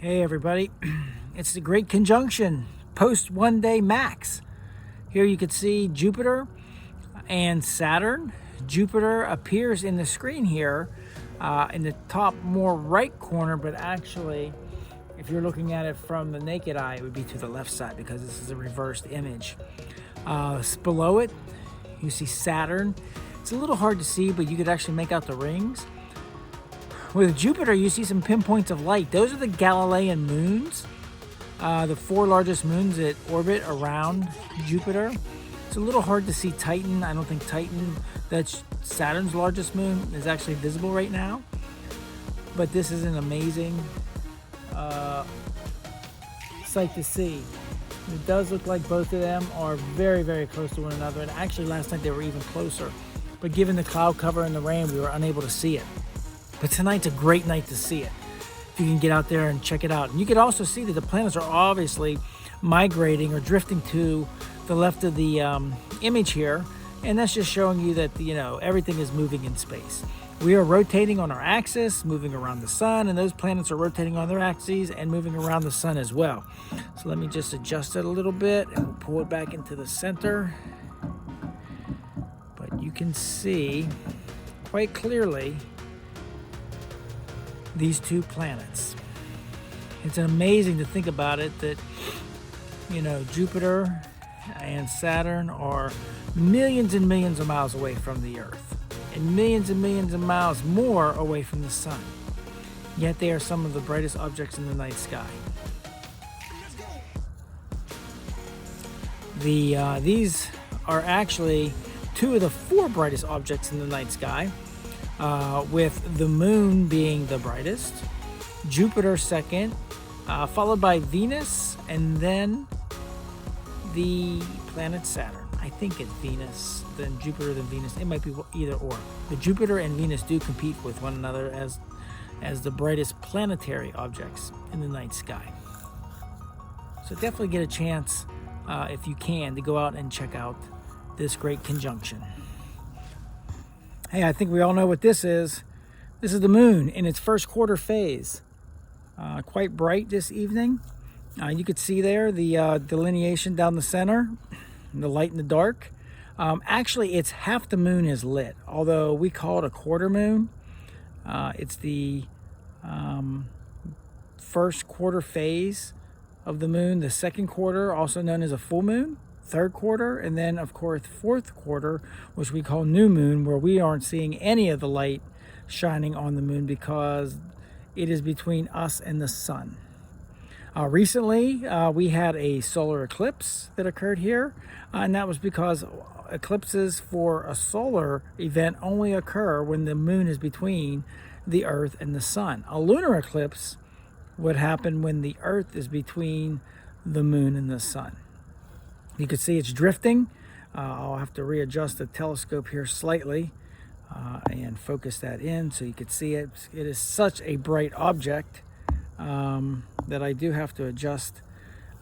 Hey everybody, it's the Great Conjunction post 1 day max. Here you can see Jupiter and Saturn. Jupiter appears in the screen here in the top more right corner, but actually if you're looking at it from the naked eye, it would be to the left side because this is a reversed image. Below it, you see Saturn. It's a little hard to see, but you could actually make out the rings. With Jupiter, you see some pinpoints of light. Those are the Galilean moons, the 4 largest moons that orbit around Jupiter. It's a little hard to see Titan. I don't think Titan, that's Saturn's largest moon, is actually visible right now. But this is an amazing sight to see. It does look like both of them are very, very close to one another. And actually last night they were even closer. But given the cloud cover and the rain, we were unable to see it. But tonight's a great night to see it. If you can get out there and check it out. And you can also see that the planets are obviously migrating or drifting to the left of the image here. And that's just showing you that, everything is moving in space. We are rotating on our axis, moving around the sun, and those planets are rotating on their axes and moving around the sun as well. So let me just adjust it a little bit and we'll pull it back into the center. But you can see quite clearly these two planets. It's amazing to think about it that, Jupiter and Saturn are millions and millions of miles away from the Earth and millions of miles more away from the sun. Yet they are some of the brightest objects in the night sky. These are actually 2 of the 4 brightest objects in the night sky. With the moon being the brightest, Jupiter second, followed by Venus, and then the planet Saturn. I think it's Venus, then Jupiter, then Venus. It might be either or. But Jupiter and Venus do compete with one another as the brightest planetary objects in the night sky. So definitely get a chance, if you can, to go out and check out this great conjunction. Hey, I think we all know what this is. This is the moon in its first quarter phase. Quite bright this evening. You could see there the delineation down the center, the light and the dark. Actually, it's half the moon is lit, although we call it a quarter moon. It's the first quarter phase of the moon, the second quarter, also known as a full moon. Third quarter, and then of course fourth quarter, which we call new moon, where we aren't seeing any of the light shining on the moon because it is between us and the sun. Recently we had a solar eclipse that occurred here, and that was because eclipses for a solar event only occur when the moon is between the earth and the sun. A lunar eclipse would happen when the earth is between the moon and the sun. You can see it's drifting. I'll have to readjust the telescope here slightly and focus that in so you can see it. It is such a bright object that I do have to adjust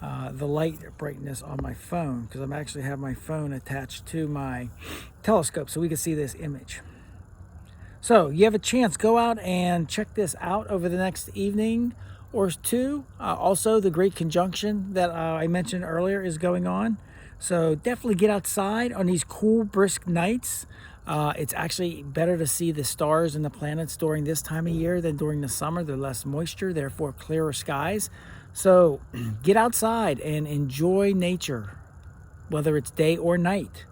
the light brightness on my phone because I'm actually have my phone attached to my telescope so we can see this image. So you have a chance, go out and check this out over the next evening or 2. Also, the Great Conjunction that I mentioned earlier is going on. So definitely get outside on these cool, brisk nights. It's actually better to see the stars and the planets during this time of year than during the summer. There's less moisture, therefore clearer skies. So get outside and enjoy nature, whether it's day or night.